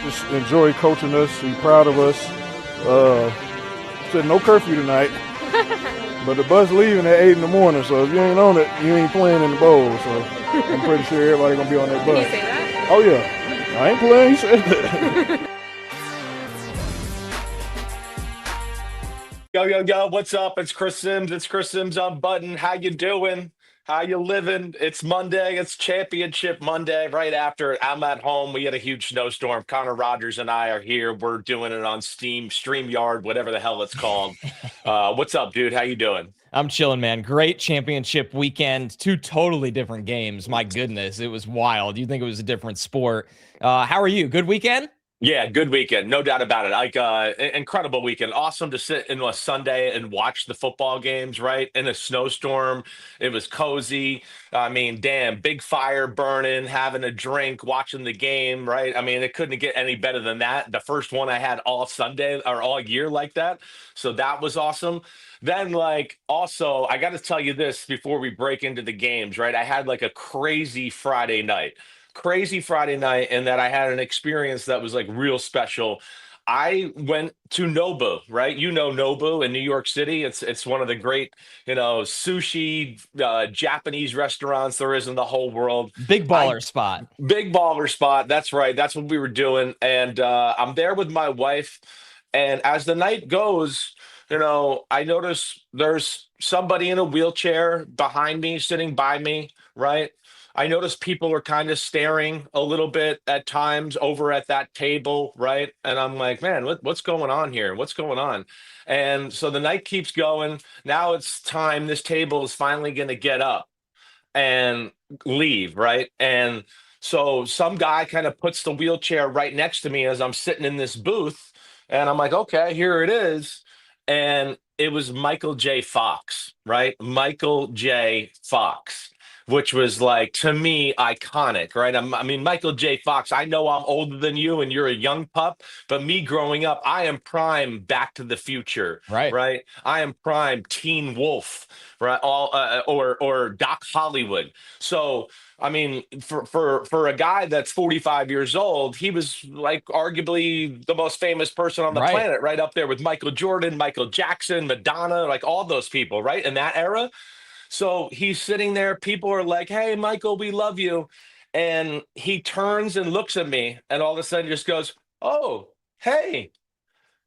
just enjoy coaching us. He's proud of us. Said no curfew tonight, but the bus leaving at 8 in the morning. So if you ain't on it, you ain't playing in the bowl. So I'm pretty sure everybody gonna be on that bus. Did he say that? Oh yeah, I ain't playing. He said that. Yo, what's up? It's Chris Simms. It's Chris Simms Unbuttoned. How you doing? How you living? It's Monday. It's Championship Monday. Right after I'm at home. We had a huge snowstorm. Connor Rogers and I are here. We're doing it on StreamYard, whatever the hell it's called. What's up, dude? How you doing? I'm chilling, man. Great championship weekend. Two totally different games. My goodness, it was wild. You'd think it was a different sport. How are you? Good weekend? Yeah, good weekend, no doubt about it. Like, incredible weekend. Awesome to sit in a Sunday and watch the football games, right? In a snowstorm, it was cozy. I mean, damn, big fire burning, having a drink, watching the game, right? I mean, it couldn't get any better than that. The first one I had all Sunday or all year like that, so that was awesome. Then, like, also, I got to tell you this before we break into the games, right? I had like a crazy Friday night, and that I had an experience that was like real special. I went to Nobu, right? You know Nobu in New York City. It's one of the great, sushi Japanese restaurants there is in the whole world. Big I baller spot. Big baller spot. That's right. That's what we were doing, and I'm there with my wife. And as the night goes, I notice there's somebody in a wheelchair behind me, sitting by me, right? I notice people are kind of staring a little bit at times over at that table, right? And I'm like, man, what's going on here? What's going on? And so the night keeps going. Now it's time. This table is finally going to get up and leave, right? And so some guy kind of puts the wheelchair right next to me as I'm sitting in this booth, and I'm like, okay, here it is. And it was Michael J. Fox, right? Michael J. Fox, which was like, to me, iconic, right? I mean, Michael J. Fox, I know I'm older than you and you're a young pup, but me growing up, I am prime Back to the Future, Right. right? I am prime Teen Wolf, right? All or Doc Hollywood. So I mean, for a guy that's 45 years old, he was like arguably the most famous person on the Right. planet, right up there with Michael Jordan, Michael Jackson, Madonna, like all those people, right? In that era. So he's sitting there. People are like, hey, Michael, we love you. And he turns and looks at me and all of a sudden just goes, oh, hey,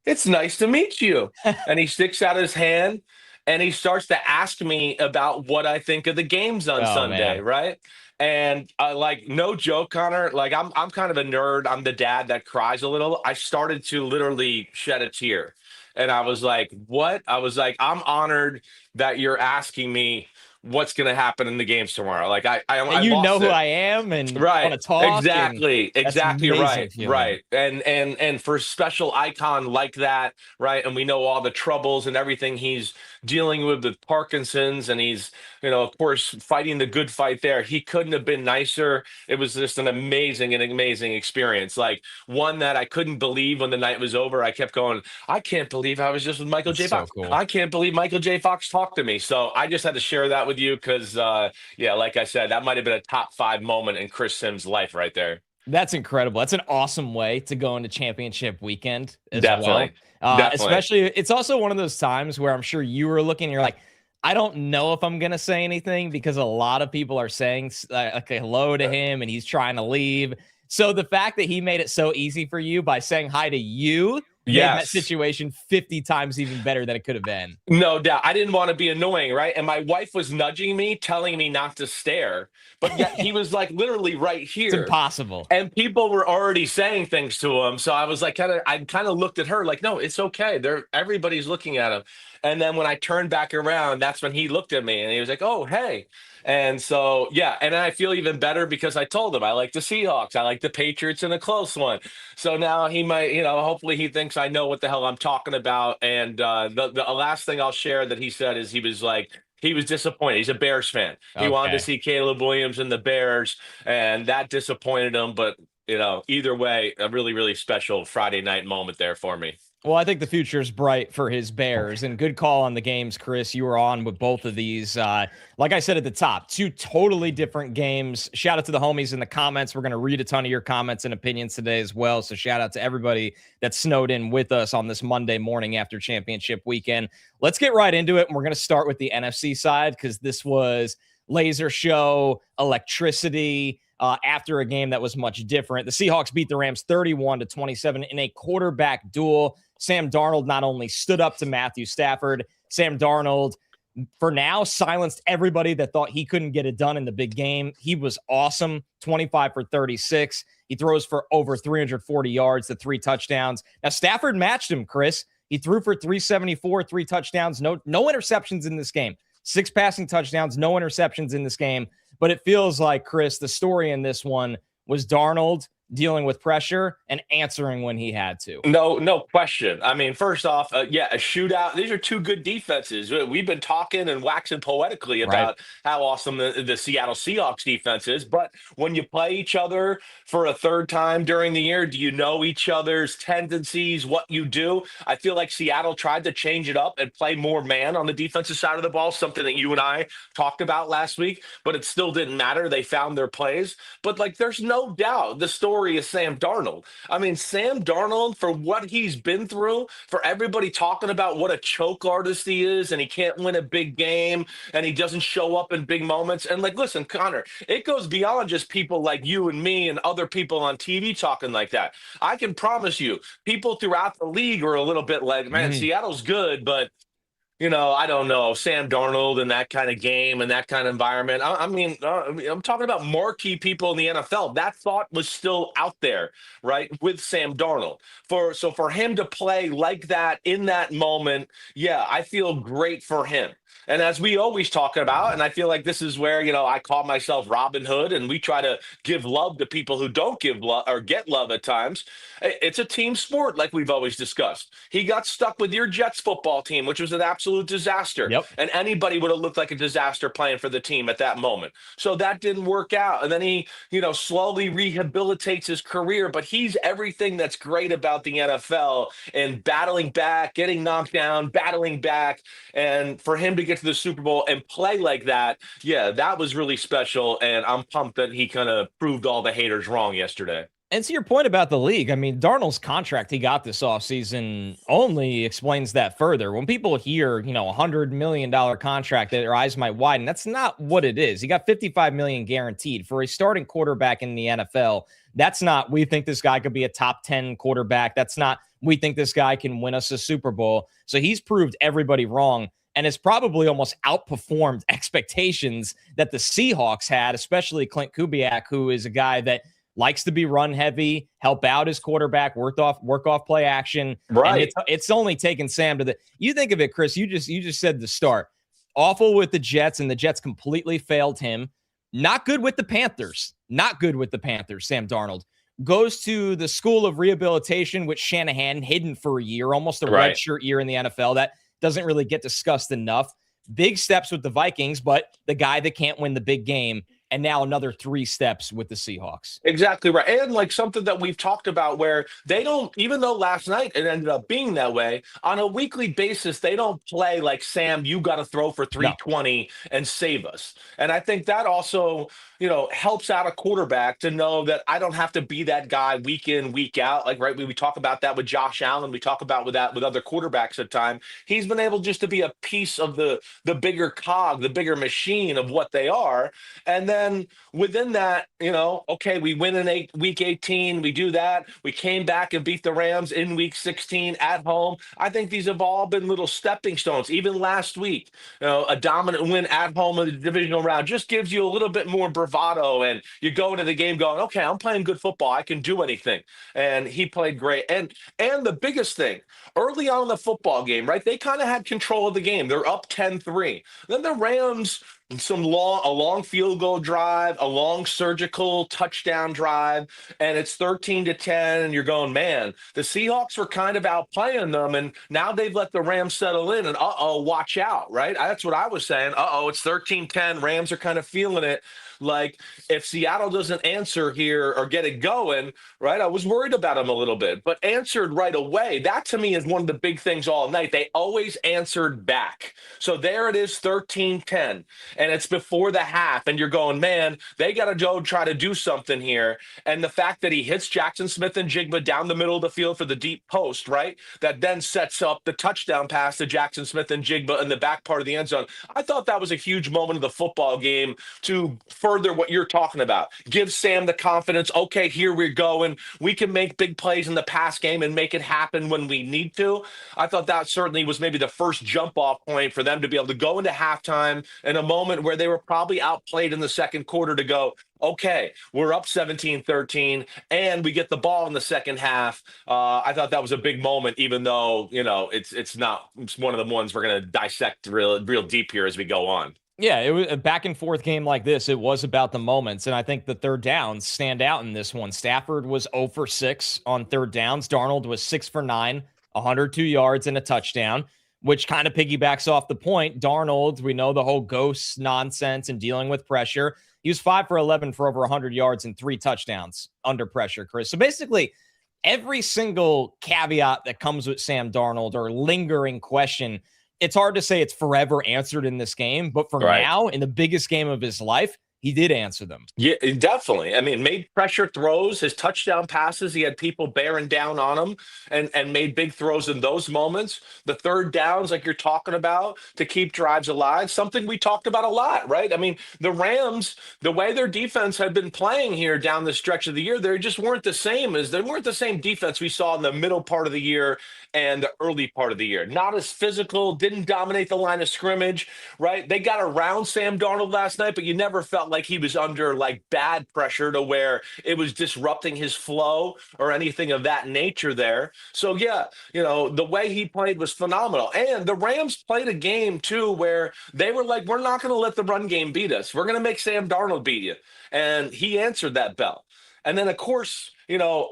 it's nice to meet you. And he sticks out his hand and he starts to ask me about what I think of the games on Oh, Sunday, man. right? And like, no joke, Connor, like I'm kind of a nerd. I'm the dad that cries a little. I started to literally shed a tear. And I was like, what? I was like, I'm honored that you're asking me what's going to happen in the games tomorrow. Like I And you know lost who it. I am and want Right. to talk, and that's Exactly amazing right. feeling. Right. And for a special icon like that, right? And we know all the troubles and everything he's dealing with Parkinson's, and he's, of course, fighting the good fight there. He couldn't have been nicer. It was just an amazing experience. Like, one that I couldn't believe when the night was over. I kept going, I can't believe I was just with Michael That's J. so Fox. cool. I can't believe Michael J. Fox talked to me. So I just had to share that with you because yeah, like I said, that might have been a top five moment in Chris Sims' life right there. That's incredible. That's an awesome way to go into championship weekend as well. Definitely. Definitely. Especially, it's also one of those times where I'm sure you were looking, and you're like, I don't know if I'm going to say anything because a lot of people are saying like a hello to him and he's trying to leave. So the fact that he made it so easy for you by saying hi to you made that Yes. situation 50 times even better than it could have been. No doubt. I didn't want to be annoying, right? And my wife was nudging me, telling me not to stare. But yet he was like literally right It's here. impossible. And people were already saying things to him. So I was like, I kind of looked at her like, no, it's okay. Everybody's looking at him. And then when I turned back around, that's when he looked at me and he was like, oh, hey. And so, yeah. And I feel even better because I told him I like the Seahawks. I like the Patriots in a close one. So now he might, hopefully he thinks I know what the hell I'm talking about. And the last thing I'll share that he said is he was like, he was disappointed. He's a Bears fan. He wanted to Okay. see Caleb Williams and the Bears, and that disappointed him. But, either way, a really, really special Friday night moment there for me. Well, I think the future is bright for his Bears, and good call on the games, Chris. You were on with both of these. Like I said at the top, two totally different games. Shout out to the homies in the comments. We're going to read a ton of your comments and opinions today as well. So shout out to everybody that snowed in with us on this Monday morning after championship weekend. Let's get right into it. And we're going to start with the NFC side because this was laser show, electricity, after a game that was much different. The Seahawks beat the Rams 31-27 in a quarterback duel. Sam Darnold not only stood up to Matthew Stafford, Sam Darnold, for now, silenced everybody that thought he couldn't get it done in the big game. He was awesome, 25 for 36. He throws for over 340 yards to 3 touchdowns. Now, Stafford matched him, Chris. He threw for 374, 3 touchdowns, no interceptions in this game. 6 passing touchdowns, no interceptions in this game. But it feels like, Chris, the story in this one was Darnold dealing with pressure and answering when he had to. No question. I mean, first off, a shootout. These are two good defenses. We've been talking and waxing poetically about how awesome the Seattle Seahawks defense is. But when you play each other for a third time during the year, do you know each other's tendencies, what you do? I feel like Seattle tried to change it up and play more man on the defensive side of the ball, something that you and I talked about last week, but it still didn't matter. They found their plays. But, there's no doubt the story is Sam Darnold. I mean, Sam Darnold, for what he's been through, for everybody talking about what a choke artist he is and he can't win a big game and he doesn't show up in big moments. And listen, Connor, it goes beyond just people like you and me and other people on TV talking like that. I can promise you, people throughout the league are a little bit like, man, Seattle's good, but I don't know, Sam Darnold in that kind of game and that kind of environment. I'm talking about marquee people in the NFL. That thought was still out there, right, with Sam Darnold. For him to play like that in that moment, yeah, I feel great for him. And as we always talk about, and I feel like this is where, I call myself Robin Hood, and we try to give love to people who don't give love or get love at times. It's a team sport, like we've always discussed. He got stuck with your Jets football team, which was an absolute disaster. Yep. And anybody would have looked like a disaster playing for the team at that moment. So that didn't work out. And then he, slowly rehabilitates his career. But he's everything that's great about the NFL and battling back, getting knocked down, battling back. And for him to get to the Super Bowl and play like that, yeah, that was really special. And I'm pumped that he kind of proved all the haters wrong yesterday. And to your point about the league, I mean, Darnold's contract he got this offseason only explains that further. When people hear, $100 million contract, their eyes might widen. That's not what it is. He got $55 million guaranteed for a starting quarterback in the NFL. That's not, we think this guy could be a top 10 quarterback. That's not, we think this guy can win us a Super Bowl. So he's proved everybody wrong and has probably almost outperformed expectations that the Seahawks had, especially Clint Kubiak, who is a guy that likes to be run heavy, help out his quarterback, work off play action. Right. And it's only taken Sam to you think of it, Chris, you just said the start. Awful with the Jets, and the Jets completely failed him. Not good with the Panthers. Sam Darnold goes to the School of Rehabilitation, which Shanahan hidden for a year, almost a redshirt year in the NFL. That doesn't really get discussed enough. Big steps with the Vikings, but the guy that can't win the big game. And now another 3 steps with the Seahawks. Exactly right. And something that we've talked about where they don't, even though last night it ended up being that way, on a weekly basis, they don't play like, Sam, you got to throw for 320 and save us. And I think that also, helps out a quarterback to know that I don't have to be that guy week in, week out. We talk about that with Josh Allen. We talk about with other quarterbacks at times. He's been able just to be a piece of the bigger cog, the bigger machine of what they are. And then within that, we win in week 18. We do that. We came back and beat the Rams in week 16 at home. I think these have all been little stepping stones. Even last week, a dominant win at home in the divisional round just gives you a little bit more bravado, and you go into the game going, okay, I'm playing good football. I can do anything. And he played great. And the biggest thing, early on in the football game, right, they kind of had control of the game. They're up 10-3. Then the Rams, a long field goal drive, a long surgical touchdown drive, and it's 13-10, and you're going, man, the Seahawks were kind of outplaying them, and now they've let the Rams settle in, and watch out, right? That's what I was saying. It's 13-10. Rams are kind of feeling it. like if Seattle doesn't answer here or get it going, right? I was worried about them a little bit, but answered right away. That to me is one of the big things all night. They always answered back. So there it is, 13-10, and it's before the half, and you're going, man, they got to go try to do something here. And the fact that he hits Jackson Smith and Jigba down the middle of the field for the deep post, right? That then sets up the touchdown pass to Jackson Smith and Jigba in the back part of the end zone. I thought that was a huge moment of the football game to further what you're talking about. Give Sam the confidence. Okay, here we're going. We can make big plays in the pass game and make it happen when we need to. I thought that certainly was maybe the first jump off point for them to be able to go into halftime in a moment where they were probably outplayed in the second quarter to go, okay, we're up 17-13, and we get the ball in the second half. I thought that was a big moment, even though, it's one of the ones we're going to dissect real deep here as we go on. Yeah, it was a back and forth game like this. It was about the moments, and I think the third downs stand out in this one. Stafford was 0 for 6 on third downs. Darnold was 6 for 9, 102 yards and a touchdown, which kind of piggybacks off the point. Darnold, we know the whole ghost nonsense and dealing with pressure. He was 5 for 11 for over 100 yards and 3 touchdowns under pressure, Chris. So basically, every single caveat that comes with Sam Darnold or lingering question, it's hard to say it's forever answered in this game, but for now, in the biggest game of his life, he did answer them. Yeah, definitely. I mean, made pressure throws, his touchdown passes. He had people bearing down on him and made big throws in those moments. The third downs, like you're talking about, to keep drives alive, something we talked about a lot, right? I mean, the Rams, the way their defense had been playing here down the stretch of the year, they just weren't the same defense we saw in the middle part of the year and the early part of the year. Not as physical, didn't dominate the line of scrimmage, right? They got around Sam Darnold last night, but you never felt like he was under like bad pressure to where it was disrupting his flow or anything of that nature there. So yeah, the way he played was phenomenal. And the Rams played a game too where they were like, we're not going to let the run game beat us. We're going to make Sam Darnold beat you. And he answered that bell. And then, of course,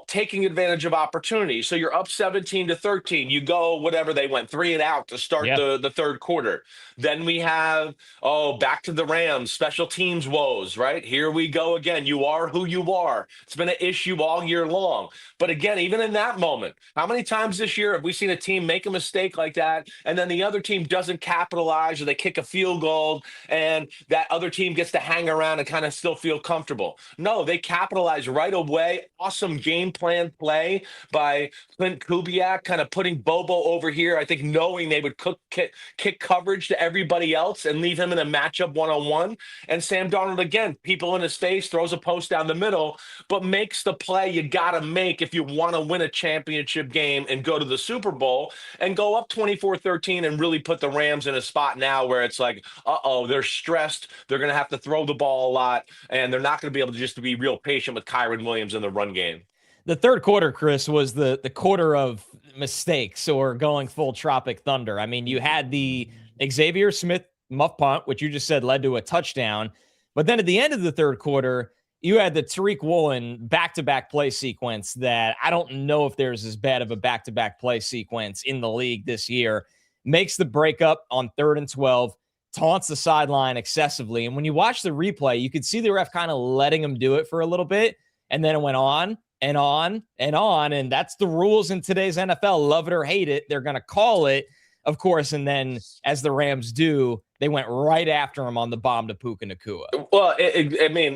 taking advantage of opportunity. So you're up 17-13. You go, whatever they went, 3 and out to start the third quarter. Then we have, back to the Rams, special teams woes, right? Here we go again. You are who you are. It's been an issue all year long. But again, even in that moment, how many times this year have we seen a team make a mistake like that, and then the other team doesn't capitalize, or they kick a field goal, and that other team gets to hang around and kind of still feel comfortable? No, they capitalize right away. Awesome game plan play by Clint Kubiak, kind of putting Bobo over here, I think knowing they would kick coverage to everybody else and leave him in a matchup one-on-one. And Sam Darnold, again, people in his face, throws a post down the middle, but makes the play you got to make if you want to win a championship game and go to the Super Bowl, and go up 24-13 and really put the Rams in a spot now where it's like, they're stressed. They're going to have to throw the ball a lot, and they're not going to be able to be real patient with Kyren Williams in the run game. The third quarter, Chris, was the quarter of mistakes, or going full Tropic Thunder. I mean, you had the Xavier Smith muff punt, which you just said led to a touchdown. But then at the end of the third quarter, you had the Tariq Woolen back-to-back play sequence that I don't know if there's as bad of a back-to-back play sequence in the league this year. Makes the breakup on 3rd and 12, taunts the sideline excessively. And when you watch the replay, you could see the ref kind of letting him do it for a little bit. And then it went on and on and on. And that's the rules in today's NFL. Love it or hate it, they're going to call it, of course. And then, as the Rams do, they went right after him on the bomb to Puka Nacua. Well,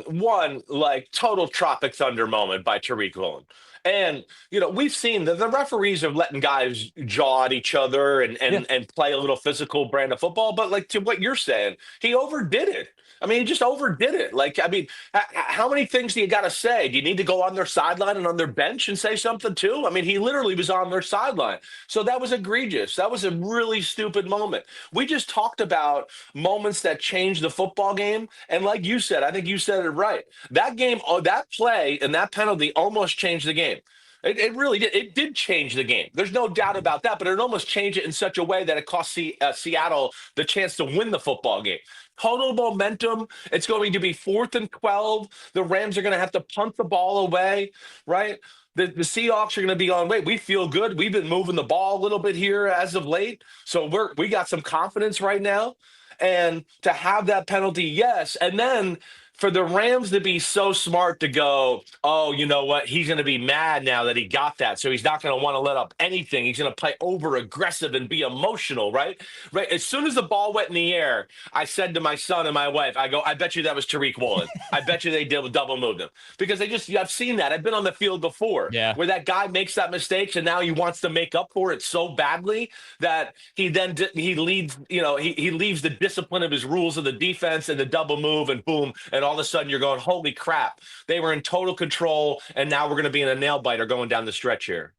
one, like, total Tropic Thunder moment by Tariq Woolen. And, we've seen the referees are letting guys jaw at each other and play a little physical brand of football. But, like, to what you're saying, he overdid it. I mean, he just overdid it. Like, I mean, how many things do you got to say? Do you need to go on their sideline and on their bench and say something too? I mean, he literally was on their sideline. So that was egregious. That was a really stupid moment. We just talked about moments that changed the football game. And like you said, I think you said it right. That game, that play and that penalty almost changed the game. It really did. It did change the game. There's no doubt about that, but it almost changed it in such a way that it cost Seattle the chance to win the football game. Total momentum. It's going to be 4th and 12. The Rams are going to have to punt the ball away, right? The Seahawks are going to be on, wait, we feel good. We've been moving the ball a little bit here as of late. So we got some confidence right now. And to have that penalty, yes. And then for the Rams to be so smart to go, oh, you know what? He's going to be mad now that he got that. So he's not going to want to let up anything. He's going to play over aggressive and be emotional, right? Right. As soon as the ball went in the air, I said to my son and my wife, I go, I bet you that was Tariq Woolen. I bet you they did double moved him because I've seen that. I've been on the field before where that guy makes that mistake and now he wants to make up for it so badly that he leaves the discipline of his rules of the defense and the double move and boom. And all of a sudden you're going, holy crap, they were in total control. And now we're going to be in a nail biter going down the stretch here.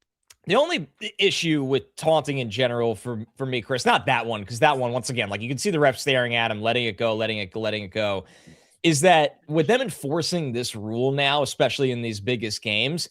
The only issue with taunting in general for me, Chris, not that one, because that one, once again, like you can see the ref staring at him, letting it go, is that with them enforcing this rule now, especially in these biggest games,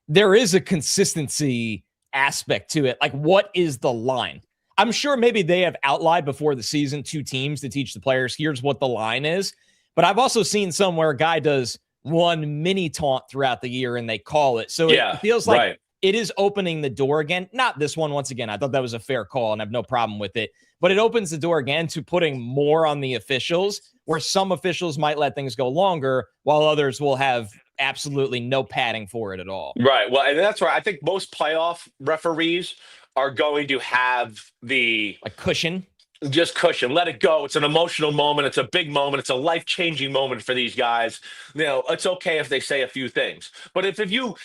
there is a consistency aspect to it. Like, what is the line? I'm sure maybe they have outlined before the season 2 teams to teach the players, here's what the line is. But I've also seen somewhere a guy does one mini taunt throughout the year and they call it. So it feels like it is opening the door again. Not this one. Once again, I thought that was a fair call and I have no problem with it. But it opens the door again to putting more on the officials, where some officials might let things go longer while others will have absolutely no padding for it at all. Right. Well, and that's right. I think most playoff referees are going to have the cushion. Just cushion, let it go. It's an emotional moment. It's a big moment. It's a life-changing moment for these guys. You know, it's okay if they say a few things. But if you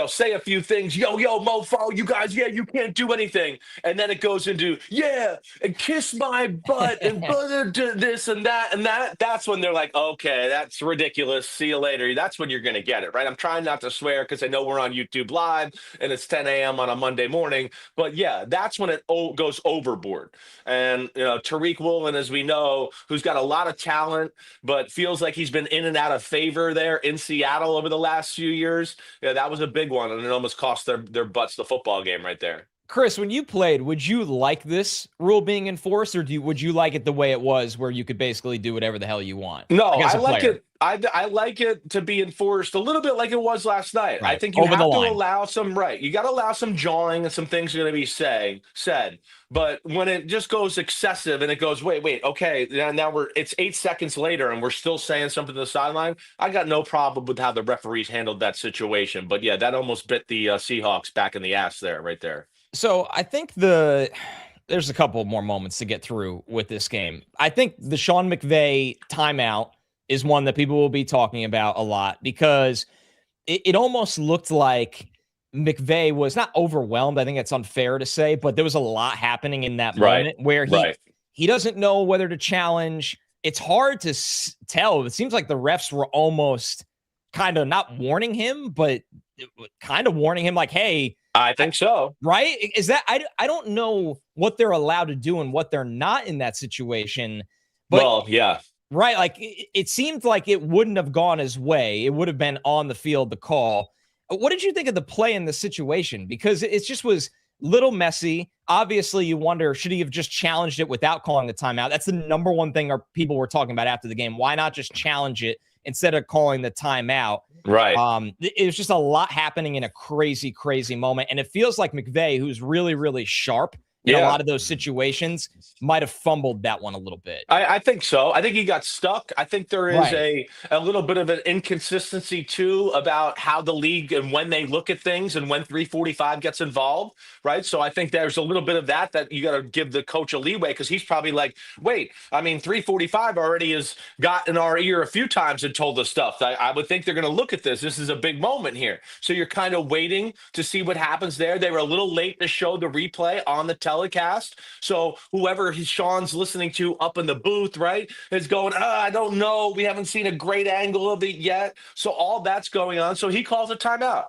say a few things, yo, mofo, you guys, you can't do anything. And then it goes into, and kiss my butt and this and that. That's when they're like, okay, that's ridiculous. See you later. That's when you're going to get it, right? I'm trying not to swear because I know we're on YouTube Live and it's 10 a.m. on a Monday morning. But that's when it goes overboard. And, Tariq Woolen, as we know, who's got a lot of talent, but feels like he's been in and out of favor there in Seattle over the last few years. That was a big one, and it almost cost their butts the football game right there. Chris, when you played, would you like this rule being enforced, or would you like it the way it was, where you could basically do whatever the hell you want? No, I like it. I like it to be enforced a little bit like it was last night. Right. I think you have to allow some You got to allow some jawing and some things are going to be said. But when it just goes excessive and it goes, wait, okay, now it's 8 seconds later and we're still saying something to the sideline, I got no problem with how the referees handled that situation. But that almost bit the Seahawks back in the ass there, right there. So I think there's a couple more moments to get through with this game. I think the Sean McVay timeout is one that people will be talking about a lot, because it almost looked like McVay was not overwhelmed. I think it's unfair to say, but there was a lot happening in that moment where he doesn't know whether to challenge. It's hard to tell. It seems like the refs were almost kind of not warning him, but kind of warning him like, hey, I think so. Right? Is that I don't know what they're allowed to do and what they're not in that situation. But right. Like it seemed like it wouldn't have gone his way. It would have been on the field, the call. What did you think of the play in the situation? Because it just was a little messy. Obviously, you wonder, should he have just challenged it without calling the timeout? That's the number one thing our people were talking about after the game. Why not just challenge it instead of calling the timeout? Right. It was just a lot happening in a crazy, crazy moment. And it feels like McVay, who's really, really sharp in a lot of those situations, might have fumbled that one a little bit. I think so. I think he got stuck. I think there is a little bit of an inconsistency, too, about how the league and when they look at things and when 345 gets involved, right? So I think there's a little bit of that you got to give the coach a leeway, because he's probably like, wait, 345 already has got in our ear a few times and told us stuff. I would think they're going to look at this. This is a big moment here. So you're kind of waiting to see what happens there. They were a little late to show the replay on the telecast. So whoever Sean's listening to up in the booth, right, is going, I don't know. We haven't seen a great angle of it yet. So all that's going on. So he calls a timeout.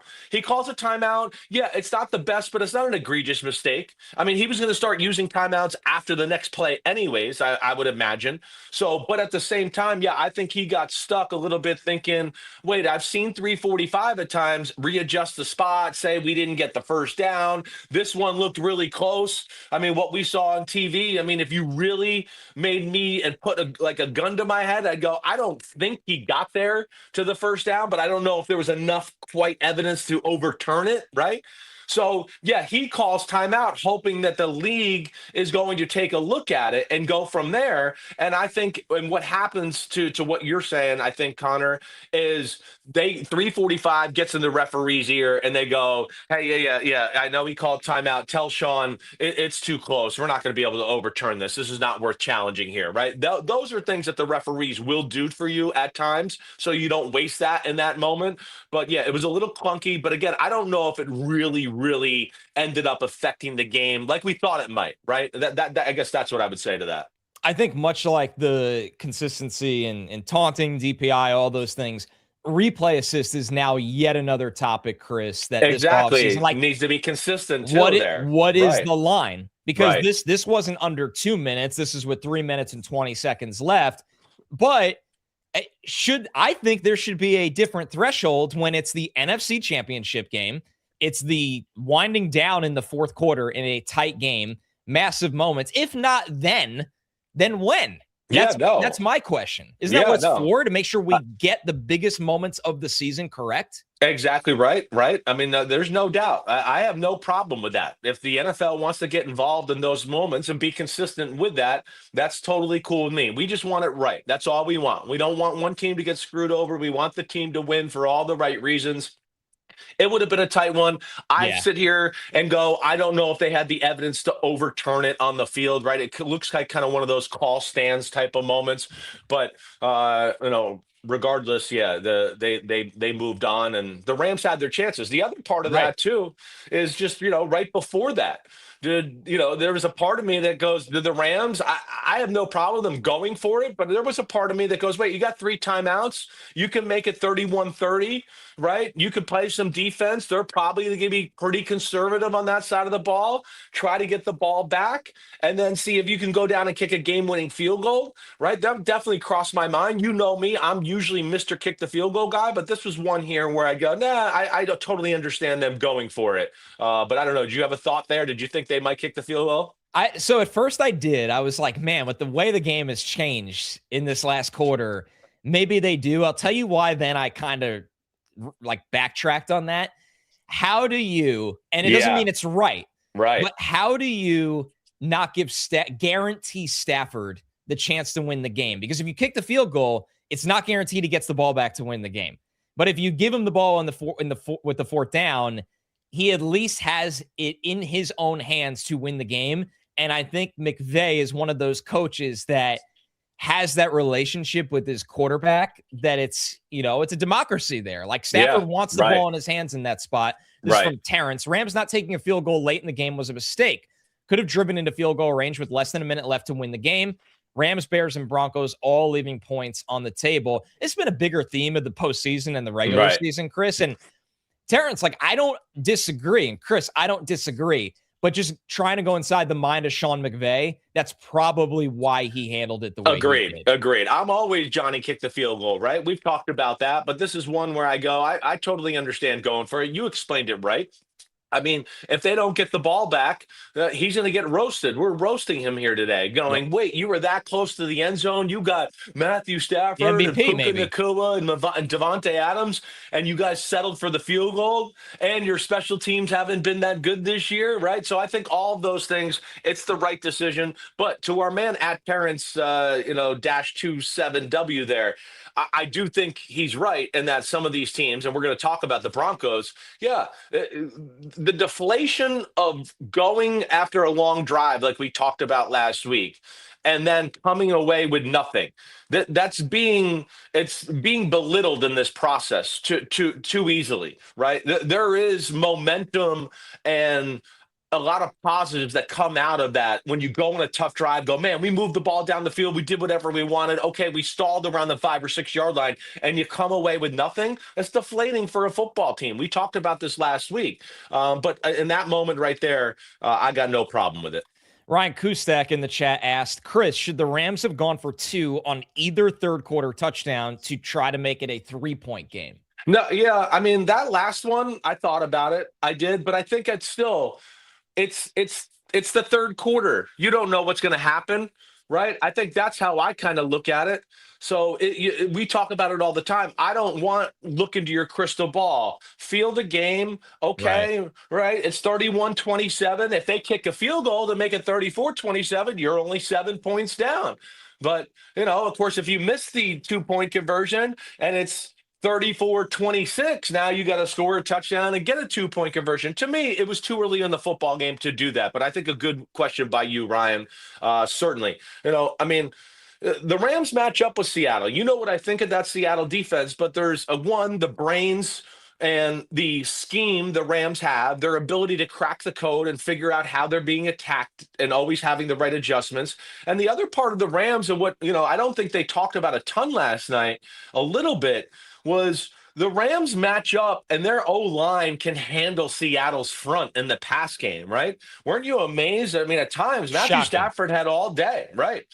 Yeah, it's not the best, but it's not an egregious mistake. He was going to start using timeouts after the next play anyways, I would imagine. So, but at the same time, I think he got stuck a little bit thinking, wait, I've seen 345 at times readjust the spot, say we didn't get the first down. This one looked really close. What we saw on TV, if you really made me and put a gun to my head, I'd go, I don't think he got there to the first down, but I don't know if there was enough quite evidence to overturn it, right? So, yeah, he calls timeout, hoping that the league is going to take a look at it and go from there. And I think, and what happens to what you're saying, I think, Connor, is 3:45 gets in the referee's ear and they go, hey, yeah, I know he called timeout. Tell Sean it's too close. We're not going to be able to overturn this. This is not worth challenging here, right? Those are things that the referees will do for you at times, so you don't waste that in that moment. But yeah, it was a little clunky. But again, I don't know if it really ended up affecting the game like we thought it might, right? That I guess that's what I would say to that. I think much like the consistency and taunting, DPI, all those things, replay assist is now yet another topic, Chris, that exactly this offseason, needs to be consistent too there. What is the line? Because Right. this wasn't under 2 minutes. This is with 3 minutes and 20 seconds left. But I think there should be a different threshold when it's the NFC Championship game. It's the winding down in the fourth quarter in a tight game, massive moments. If not then when? That's my question. Isn't that what it's for? To make sure we get the biggest moments of the season correct? Exactly right. I mean, there's no doubt. I have no problem with that. If the NFL wants to get involved in those moments and be consistent with that, that's totally cool with me. We just want it right. That's all we want. We don't want one team to get screwed over. We want the team to win for all the right reasons. It would have been a tight one. I sit here and go, I don't know if they had the evidence to overturn it on the field, right? It looks like kind of one of those call stands type of moments. But, regardless, they moved on and the Rams had their chances. The other part of that, too, is just, right before that. There was a part of me that goes, the Rams, I have no problem with them going for it, but there was a part of me that goes, wait, you got 3 timeouts. You can make it 31-30, right? You could play some defense. They're probably going to be pretty conservative on that side of the ball. Try to get the ball back and then see if you can go down and kick a game-winning field goal, right? That definitely crossed my mind. You know me. I'm usually Mr. Kick the field goal guy, but this was one here where I go, I don't totally understand them going for it. But I don't know. Did you have a thought there? Did you think they might kick the field goal? So at first I did. I was like, man, with the way the game has changed in this last quarter, maybe they do. I'll tell you why then I kind of backtracked on that. How do you, and it doesn't mean it's right, but how do you not give guarantee Stafford the chance to win the game? Because if you kick the field goal, it's not guaranteed he gets the ball back to win the game. But if you give him the ball with the fourth down, he at least has it in his own hands to win the game. And I think McVay is one of those coaches that has that relationship with his quarterback that it's a democracy there. Like Stafford wants the ball in his hands in that spot. This is from Terrence. Rams not taking a field goal late in the game was a mistake. Could have driven into field goal range with less than a minute left to win the game. Rams, Bears, and Broncos all leaving points on the table. It's been a bigger theme of the postseason and the regular season, Chris. And Terrence, I don't disagree. And Chris, I don't disagree. But just trying to go inside the mind of Sean McVay, that's probably why he handled it the way he did. Agreed. I'm always Johnny kick the field goal, right? We've talked about that, but this is one where I go, I totally understand going for it. You explained it right. I mean, if they don't get the ball back, he's going to get roasted. We're roasting him here today, going, wait, you were that close to the end zone? You got Matthew Stafford and Puka Nacua and Devontae Adams, and you guys settled for the field goal, and your special teams haven't been that good this year, right? So I think all of those things, it's the right decision. But to our man at Terrence, -27W there, I do think he's right in that some of these teams, and we're going to talk about the Broncos, the deflation of going after a long drive like we talked about last week and then coming away with nothing. It's being belittled in this process too easily, right? There is momentum and a lot of positives that come out of that when you go on a tough drive, go, man, we moved the ball down the field. We did whatever we wanted. Okay, we stalled around the 5 or 6 yard line and you come away with nothing. That's deflating for a football team. We talked about this last week. But in that moment right there, I got no problem with it. Ryan Kustak in the chat asked, Chris, should the Rams have gone for 2 on either third quarter touchdown to try to make it a 3-point game? No, yeah. I mean, that last one, I thought about it. I did, but I think it's still – It's the third quarter. You don't know what's going to happen. right? I think that's how I kind of look at it. So we talk about it all the time. I don't want look into your crystal ball. Field a game, okay, right? It's 31-27. If they kick a field goal to make it 34-27, you're only 7 points down. But, of course, if you miss the 2-point conversion and it's 34-26, now you got to score a touchdown and get a 2-point conversion. To me, it was too early in the football game to do that. But I think a good question by you, Ryan, certainly. The Rams match up with Seattle. You know what I think of that Seattle defense, but there's the brains and the scheme the Rams have, their ability to crack the code and figure out how they're being attacked and always having the right adjustments. And the other part of the Rams and what, I don't think they talked about a ton last night, a little bit, was the Rams match up and their O-line can handle Seattle's front in the pass game, right? Weren't you amazed? I mean, at times, Matthew Stafford had all day, right?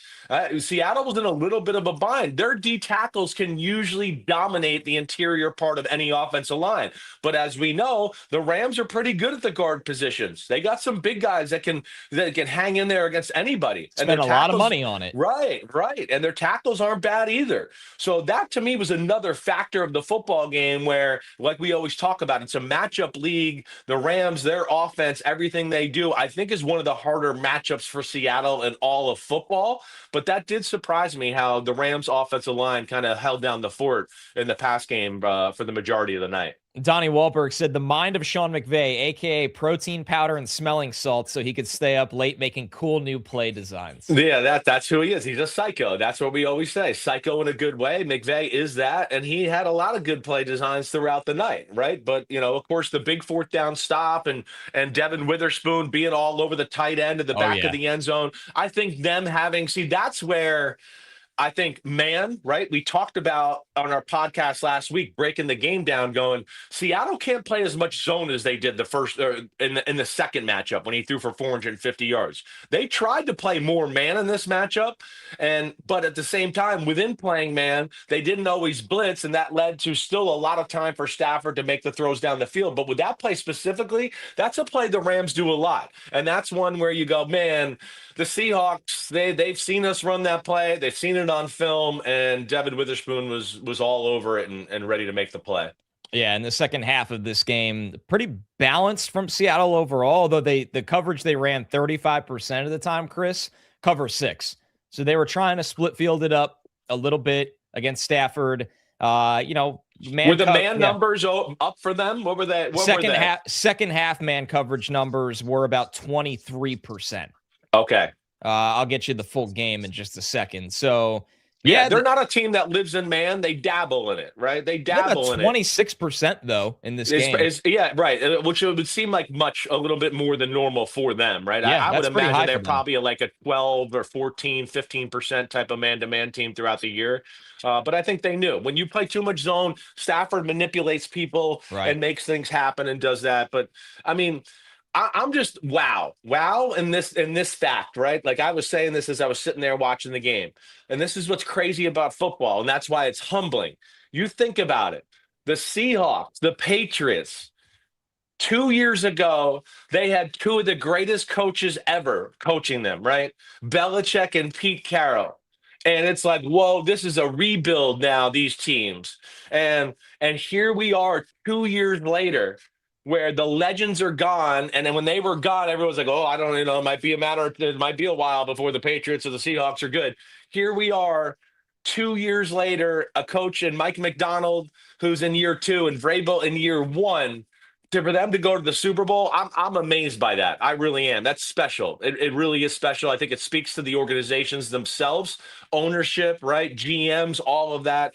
Seattle was in a little bit of a bind. Their D tackles can usually dominate the interior part of any offensive line. But as we know, the Rams are pretty good at the guard positions. They got some big guys that can hang in there against anybody. Spend a lot of money on it. Right. And their tackles aren't bad either. So that, to me, was another factor of the football game where, like we always talk about, it's a matchup league. The Rams, their offense, everything they do, I think is one of the harder matchups for Seattle in all of football. But that did surprise me how the Rams offensive line kind of held down the fort in the pass game for the majority of the night. Donnie Wahlberg said the mind of Sean McVay, a.k.a. protein powder and smelling salts, so he could stay up late making cool new play designs. Yeah, that's who he is. He's a psycho. That's what we always say. Psycho in a good way. McVay is that, and he had a lot of good play designs throughout the night, right? But, of course, the big fourth down stop and Devin Witherspoon being all over the tight end at the back of the end zone. I think them that's where – I think, right? We talked about on our podcast last week, breaking the game down, going, Seattle can't play as much zone as they did the first in the second matchup when he threw for 450 yards. They tried to play more man in this matchup, but at the same time, within playing man, they didn't always blitz, and that led to still a lot of time for Stafford to make the throws down the field. But with that play specifically, that's a play the Rams do a lot, and that's one where you go, man, the Seahawks, they've seen us run that play, they've seen it on film, and Devin Witherspoon was all over it and ready to make the play. Yeah, in the second half of this game, pretty balanced from Seattle overall, although the coverage they ran 35% of the time, Chris, cover 6. So they were trying to split field it up a little bit against Stafford. Were the man numbers up for them? What were they? Second half man coverage numbers were about 23%. Okay. I'll get you the full game in just a second. So, they're not a team that lives in man. They dabble in it, right? They dabble in 26%, though, in this game. Right. Which would seem like a little bit more than normal for them, right? Yeah, I would imagine they're probably like a 12 or 14, 15% type of man-to-man team throughout the year. But I think they knew. When you play too much zone, Stafford manipulates people and makes things happen and does that. But, I mean – I'm just wow in this fact, right? Like I was saying this as I was sitting there watching the game. And this is what's crazy about football, and that's why it's humbling. You think about it. The Seahawks, the Patriots, 2 years ago, they had two of the greatest coaches ever coaching them, right? Belichick and Pete Carroll. And it's like, whoa, this is a rebuild now, these teams. And here we are 2 years later, where the legends are gone, and then when they were gone, everyone's like, oh, I don't it might be a while before the Patriots or the Seahawks are good. Here we are 2 years later, a coach in Mike McDonald, who's in year 2, and Vrabel in year 1, for them to go to the Super Bowl, I'm amazed by that. I really am. That's special. It really is special. I think it speaks to the organizations themselves, ownership, right? GMs, all of that.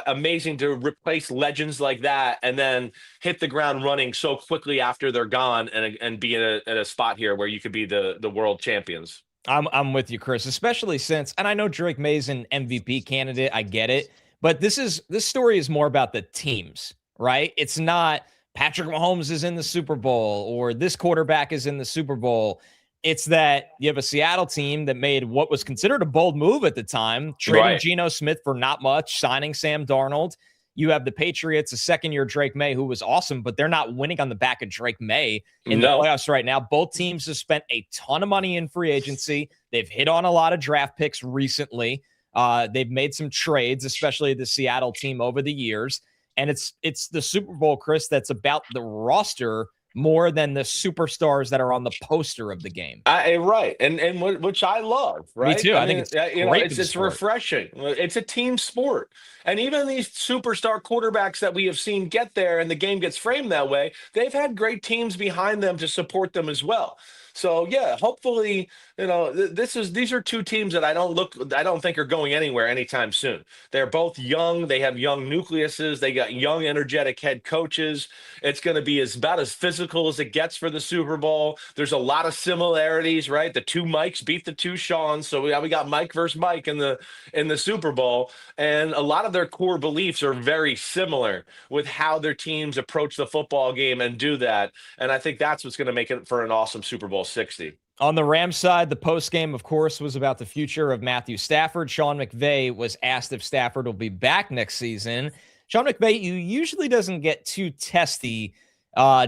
Amazing to replace legends like that and then hit the ground running so quickly after they're gone and be in a spot here where you could be the world champions. I'm with you, Chris, especially since, and I know Drake May's an MVP candidate. I get it. But this story is more about the teams, right? It's not Patrick Mahomes is in the Super Bowl or this quarterback is in the Super Bowl. It's that you have a Seattle team that made what was considered a bold move at the time, trading Geno Smith for not much, signing Sam Darnold. You have the Patriots, a second-year Drake May, who was awesome, but they're not winning on the back of Drake May in the playoffs right now. Both teams have spent a ton of money in free agency. They've hit on a lot of draft picks recently. They've made some trades, especially the Seattle team over the years. And it's the Super Bowl, Chris, that's about the roster more than the superstars that are on the poster of the game. Right. And which I love, right? Me too. I think it's great it's refreshing. It's a team sport. And even these superstar quarterbacks that we have seen get there and the game gets framed that way, they've had great teams behind them to support them as well. So yeah, hopefully, these are two teams that I don't think are going anywhere anytime soon. They're both young. They have young nucleuses. They got young, energetic head coaches. It's going to be about as physical as it gets for the Super Bowl. There's a lot of similarities, right? The two Mikes beat the two Seans. So we got Mike versus Mike in the Super Bowl. And a lot of their core beliefs are very similar with how their teams approach the football game and do that. And I think that's what's going to make it for an awesome Super Bowl 60. On the Rams side, the postgame, of course, was about the future of Matthew Stafford. Sean McVay was asked if Stafford will be back next season. Sean McVay, who usually doesn't get too testy,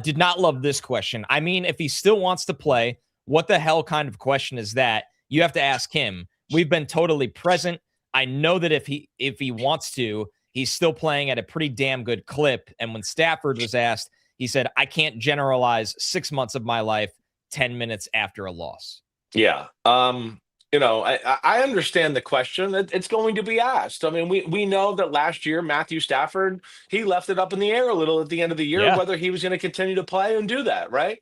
did not love this question. I mean, if he still wants to play, what the hell kind of question is that? You have to ask him. We've been totally present. I know that if he wants to, he's still playing at a pretty damn good clip. And when Stafford was asked, he said, I can't generalize 6 months of my life 10 minutes after a loss. Yeah. I understand the question. It's going to be asked. I mean, we know that last year, Matthew Stafford, he left it up in the air a little at the end of the year, whether he was going to continue to play and do that, right?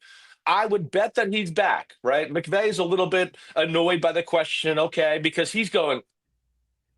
I would bet that he's back, right? McVay's a little bit annoyed by the question, okay, because he's going,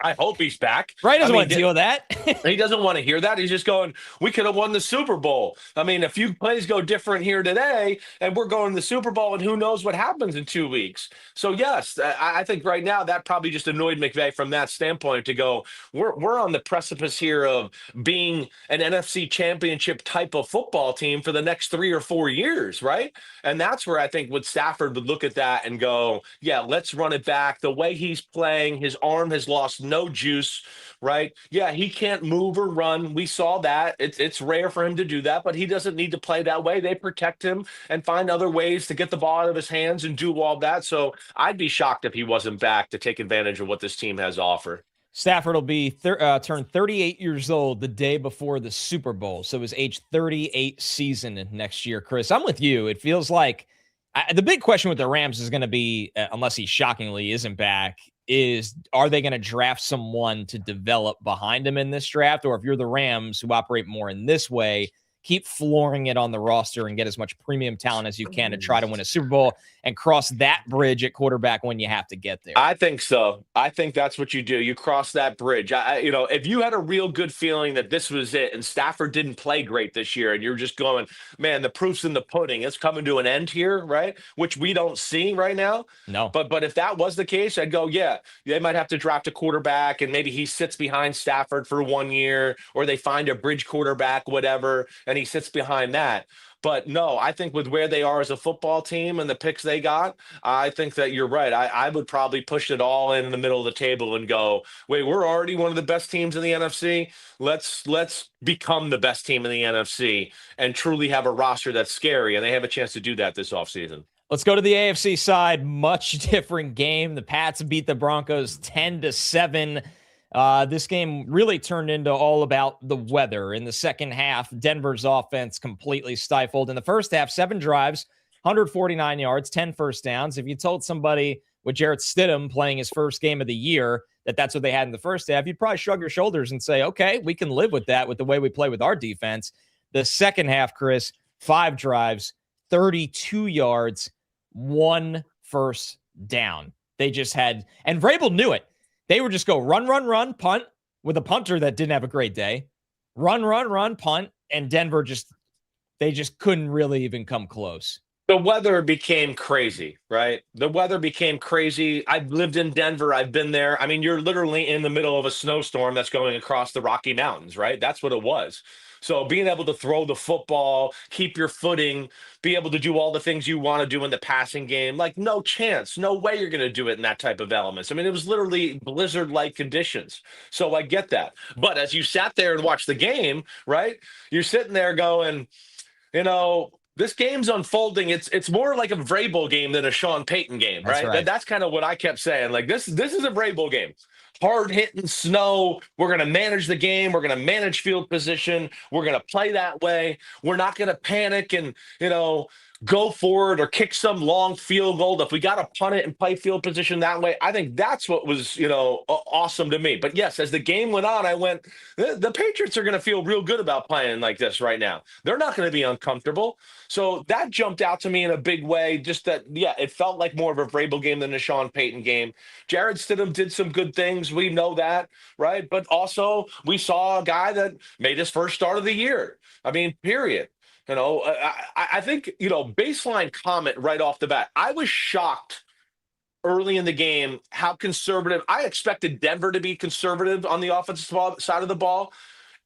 I hope he's back. Right, doesn't want to deal with that. He doesn't want to hear that. He's just going, we could have won the Super Bowl. I mean, a few plays go different here today, and we're going to the Super Bowl, and who knows what happens in 2 weeks. So, yes, I think right now that probably just annoyed McVay from that standpoint to go, we're on the precipice here of being an NFC championship type of football team for the next 3 or 4 years, right? And that's where I think Stafford would look at that and go, yeah, let's run it back. The way he's playing, his arm has lost no juice, right? Yeah, he can't move or run. We saw that. It's rare for him to do that, but he doesn't need to play that way. They protect him and find other ways to get the ball out of his hands and do all that. So I'd be shocked if he wasn't back to take advantage of what this team has to offer. Stafford will be turned 38 years old the day before the Super Bowl. So his age 38 season next year. Chris, I'm with you. It feels like the big question with the Rams is going to be, unless he shockingly isn't back, are they going to draft someone to develop behind him in this draft? Or if you're the Rams, who operate more in this way, keep flooring it on the roster and get as much premium talent as you can to try to win a Super Bowl and cross that bridge at quarterback when you have to get there. I think so. I think that's what you do. You cross that bridge. If you had a real good feeling that this was it and Stafford didn't play great this year and you're just going, man, the proof's in the pudding. It's coming to an end here, right? Which we don't see right now. No. But if that was the case, I'd go, yeah, they might have to draft a quarterback and maybe he sits behind Stafford for 1 year, or they find a bridge quarterback, whatever, and he sits behind that. But no, I think with where they are as a football team and the picks they got, I think that you're right. I would probably push it all in the middle of the table and go, wait, we're already one of the best teams in the NFC. Let's become the best team in the NFC and truly have a roster that's scary. And they have a chance to do that this offseason. Let's go to the AFC side. Much different game. The Pats beat the Broncos 10-7. This game really turned into all about the weather. In the second half, Denver's offense completely stifled. In the first half, 7 drives, 149 yards, 10 first downs. If you told somebody with Jarrett Stidham playing his first game of the year that that's what they had in the first half, you'd probably shrug your shoulders and say, okay, we can live with that with the way we play with our defense. The second half, Chris, 5 drives, 32 yards, 1 first down. They just had, and Vrabel knew it. They would just go run, punt with a punter that didn't have a great day. Run, punt. And Denver they just couldn't really even come close. The weather became crazy, right? The weather became crazy. I've lived in Denver. I've been there. I mean, you're literally in the middle of a snowstorm that's going across the Rocky Mountains, right? That's what it was. So being able to throw the football, keep your footing, be able to do all the things you want to do in the passing game, like no chance, no way you're going to do it in that type of elements. I mean, it was literally blizzard-like conditions. So I get that. But as you sat there and watched the game, right, you're sitting there going, this game's unfolding. It's more like a Vrabel game than a Sean Payton game, That's right? That's kind of what I kept saying. Like this is a Vrabel game. Hard hitting snow. We're going to manage the game. We're going to manage field position. We're going to play that way. We're not going to panic and, go forward or kick some long field goal. If we got to punt it and play field position that way, I think that's what was, awesome to me. But yes, as the game went on, I went, the Patriots are going to feel real good about playing like this right now. They're not going to be uncomfortable. So that jumped out to me in a big way. Just that, it felt like more of a Vrabel game than a Sean Payton game. Jared Stidham did some good things. We know that, right? But also we saw a guy that made his first start of the year. I mean, period. I think, baseline comment right off the bat, I was shocked early in the game how conservative. I expected Denver to be conservative on the offensive side of the ball.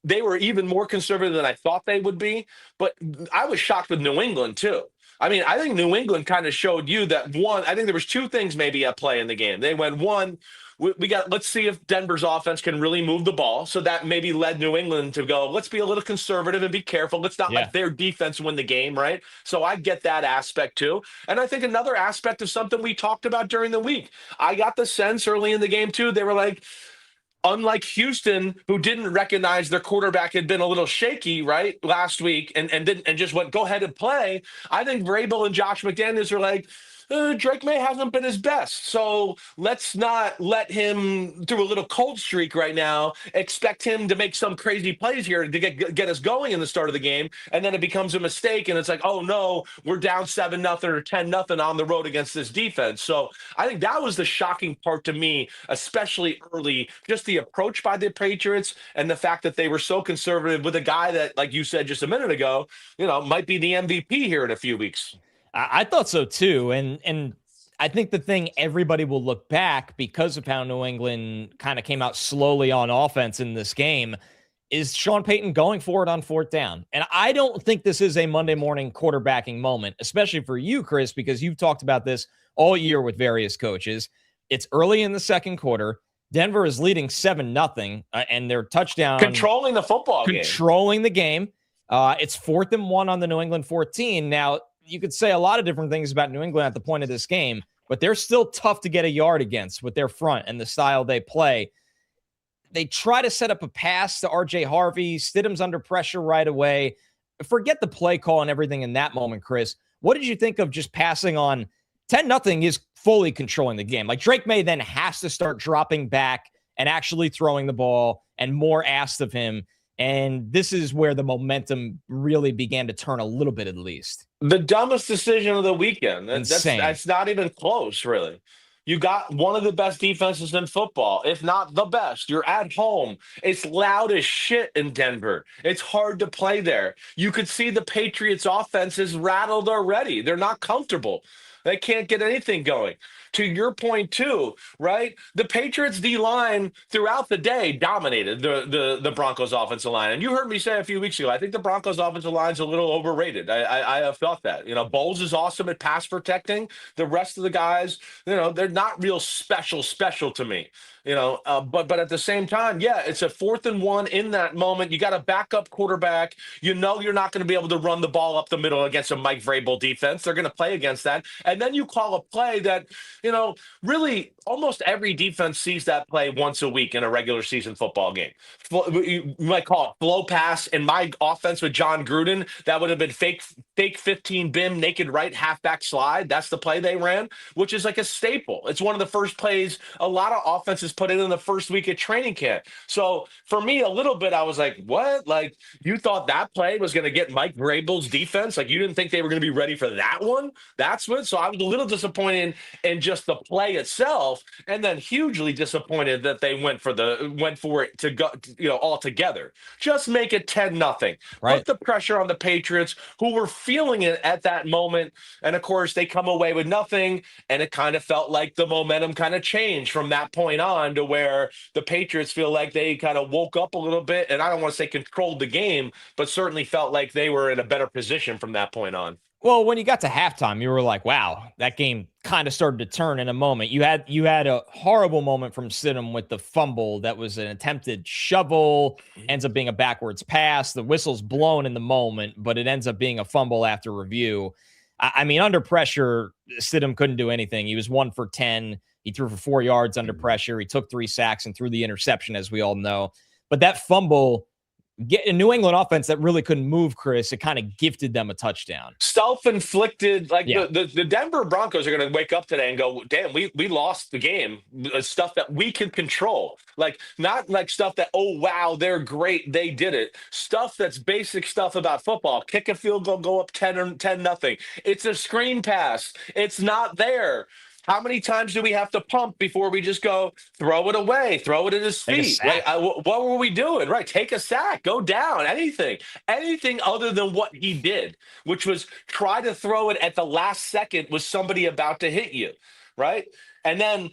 They were even more conservative than I thought they would be. But I was shocked with New England, too. I mean, I think New England kind of showed you that, one, I think there was two things maybe at play in the game. They went, one, let's see if Denver's offense can really move the ball. So that maybe led New England to go, let's be a little conservative and be careful. Let's not let their defense win the game, right? So I get that aspect too. And I think another aspect of something we talked about during the week, I got the sense early in the game too, they were like, unlike Houston, who didn't recognize their quarterback had been a little shaky, right, last week and just went, go ahead and play. I think Vrabel and Josh McDaniels are like, Drake May hasn't been his best, so let's not let him through a little cold streak right now, expect him to make some crazy plays here to get us going in the start of the game, and then it becomes a mistake, and it's like, oh no, we're down 7-0 or 10-0 on the road against this defense. So I think that was the shocking part to me, especially early, just the approach by the Patriots and the fact that they were so conservative with a guy that, like you said just a minute ago, might be the MVP here in a few weeks. I thought so too. And I think the thing everybody will look back because of how New England kind of came out slowly on offense in this game is Sean Payton going for it on fourth down. And I don't think this is a Monday morning quarterbacking moment, especially for you, Chris, because you've talked about this all year with various coaches. It's early in the second quarter. Denver is leading 7-0 and their touchdown. Controlling the football game. Controlling the game. It's 4th and 1 on the New England 14. Now, you could say a lot of different things about New England at the point of this game, but they're still tough to get a yard against with their front and the style they play. They try to set up a pass to R.J. Harvey. Stidham's under pressure right away. Forget the play call and everything in that moment, Chris. What did you think of just passing on 10-0 is fully controlling the game? Like Drake May then has to start dropping back and actually throwing the ball and more asked of him. And this is where the momentum really began to turn a little bit, at least. The dumbest decision of the weekend. Insane. That's not even close, really. You got one of the best defenses in football, if not the best. You're at home. It's loud as shit in Denver. It's hard to play there. You could see the Patriots' offense is rattled already. They're not comfortable. They can't get anything going. To your point, too, right? The Patriots D-line throughout the day dominated the Broncos offensive line. And you heard me say a few weeks ago, I think the Broncos offensive line is a little overrated. I have felt that. Bowles is awesome at pass protecting. The rest of the guys, they're not real special to me. But at the same time, it's a 4th and 1 in that moment. You got a backup quarterback. You're not going to be able to run the ball up the middle against a Mike Vrabel defense. They're going to play against that. And then you call a play that, really almost every defense sees that play once a week in a regular season football game. You might call it flow pass. In my offense with John Gruden, that would have been fake 15 bim, naked right halfback slide. That's the play they ran, which is like a staple. It's one of the first plays a lot of offenses put in the first week of training camp. So for me, a little bit, I was like, what? Like, you thought that play was going to get Mike Vrabel's defense? Like, you didn't think they were going to be ready for that one? That's what. So I was a little disappointed in just the play itself, and then hugely disappointed that they went for it to go, all together. Just make it 10-0. Right. Put the pressure on the Patriots, who were feeling it at that moment. And of course, they come away with nothing, and it kind of felt like like the momentum kind of changed from that point on to where the Patriots feel like they kind of woke up a little bit. And I don't want to say controlled the game, but certainly felt like they were in a better position from that point on. Well, when you got to halftime, you were like, wow, that game kind of started to turn in a moment. You had a horrible moment from Stidham with the fumble that was an attempted shovel, ends up being a backwards pass. The whistle's blown in the moment, but it ends up being a fumble after review. I mean, under pressure, Stidham couldn't do anything. He was 1 for 10. He threw for 4 yards under pressure. He took 3 sacks and threw the interception, as we all know. But that fumble, a New England offense that really couldn't move, Chris, it kind of gifted them a touchdown. Self-inflicted, like the Denver Broncos are going to wake up today and go, damn, we lost the game. Stuff that we can control. Like, not like stuff that, oh, wow, they're great, they did it. Stuff that's basic stuff about football. Kick a field goal, go up 10-0. It's a screen pass. It's not there. How many times do we have to pump before we just go throw it away, throw it at his feet? Like, what were we doing? Right. Take a sack, go down, anything other than what he did, which was try to throw it at the last second with somebody about to hit you. Right. And then,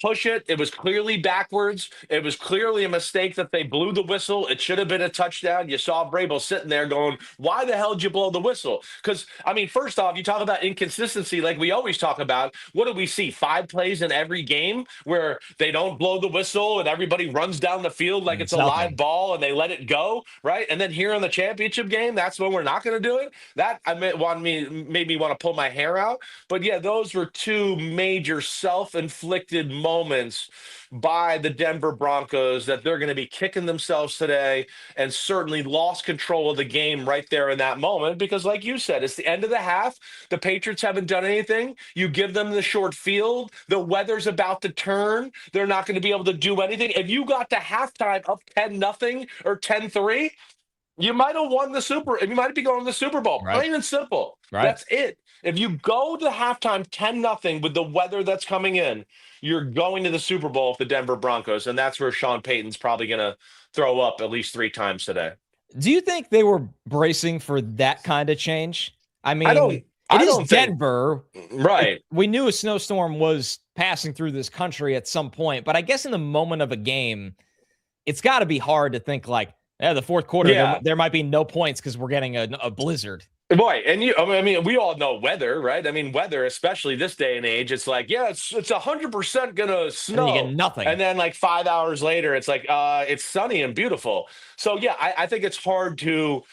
push it. It was clearly backwards. It was clearly a mistake that they blew the whistle. It should have been a touchdown. You saw Vrabel sitting there going, why the hell did you blow the whistle? Because, I mean, first off, you talk about inconsistency like we always talk about. What do we see? 5 plays in every game where they don't blow the whistle and everybody runs down the field like it's a live ball and they let it go, right? And then here in the championship game, that's when we're not going to do it. That made me want to pull my hair out. But, yeah, those were 2 major self-inflicted moments by the Denver Broncos that they're going to be kicking themselves today, and certainly lost control of the game right there in that moment because, like you said, it's the end of the half. The Patriots haven't done anything. You give them the short field. The weather's about to turn. They're not going to be able to do anything. If you got to halftime up 10-0 or 10-3, you might have won the you might be going to the Super Bowl. Right. Plain and simple. Right. That's it. If you go to halftime 10-0 with the weather that's coming in, you're going to the Super Bowl with the Denver Broncos, and that's where Sean Payton's probably going to throw up at least 3 times today. Do you think they were bracing for that kind of change? I mean, it is Denver. Right. We knew a snowstorm was passing through this country at some point, but I guess in the moment of a game, it's got to be hard to think like, the fourth quarter, there might be no points because we're getting a blizzard. Boy, and we all know weather, right? I mean, weather, especially this day and age, it's like, it's 100% gonna snow. And you get nothing. And then like 5 hours later, it's like, it's sunny and beautiful. So yeah, I think it's hard to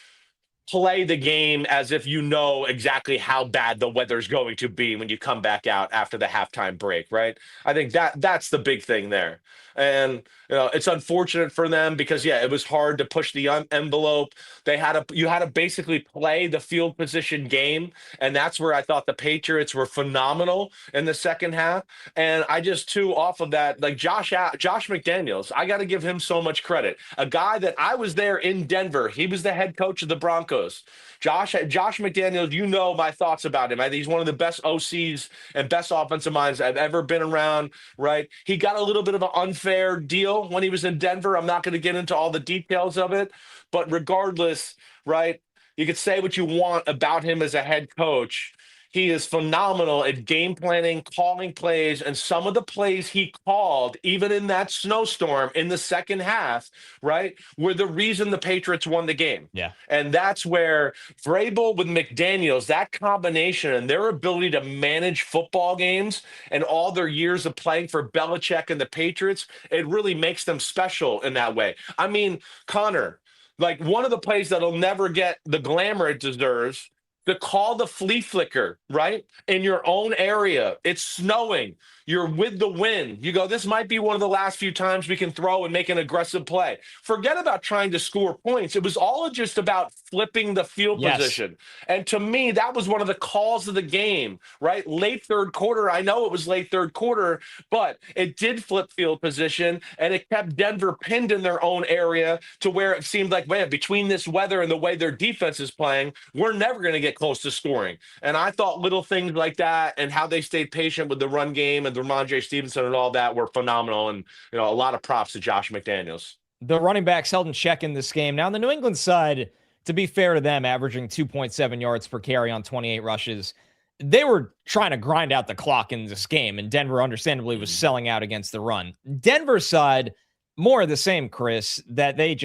play the game as if you know exactly how bad the weather's going to be when you come back out after the halftime break, right? I think that's the big thing there. And it's unfortunate for them because it was hard to push the envelope. You had to basically play the field position game, and that's where I thought the Patriots were phenomenal in the second half. And I just off of that, like Josh McDaniels, I got to give him so much credit. A guy that I was there in Denver. He was the head coach of the Broncos. Josh McDaniels, my thoughts about him. I think he's one of the best OCs and best offensive minds I've ever been around, right? He got a little bit of an unfair deal when he was in Denver. I'm not going to get into all the details of it, but regardless, right, you could say what you want about him as a head coach. He is phenomenal at game planning, calling plays, and some of the plays he called, even in that snowstorm in the second half, right, were the reason the Patriots won the game. Yeah. And that's where Vrabel with McDaniels, that combination and their ability to manage football games and all their years of playing for Belichick and the Patriots, it really makes them special in that way. I mean, Connor, like one of the plays that'll never get the glamour it deserves, to call the flea flicker, right, in your own area. It's snowing. You're with the wind. You go, this might be one of the last few times we can throw and make an aggressive play. Forget about trying to score points. It was all just about flipping the field position. And to me, that was one of the calls of the game, right? Late third quarter. I know it was late third quarter, but it did flip field position, and it kept Denver pinned in their own area to where it seemed like, man, between this weather and the way their defense is playing, we're never going to get close to scoring. And I thought little things like that and how they stayed patient with the run game and Ramondre Stevenson and all that were phenomenal. And, a lot of props to Josh McDaniels. The running backs held in check in this game. Now, on the New England side, to be fair to them, averaging 2.7 yards per carry on 28 rushes, they were trying to grind out the clock in this game, and Denver understandably was selling out against the run. Denver's side, more of the same, Chris, that they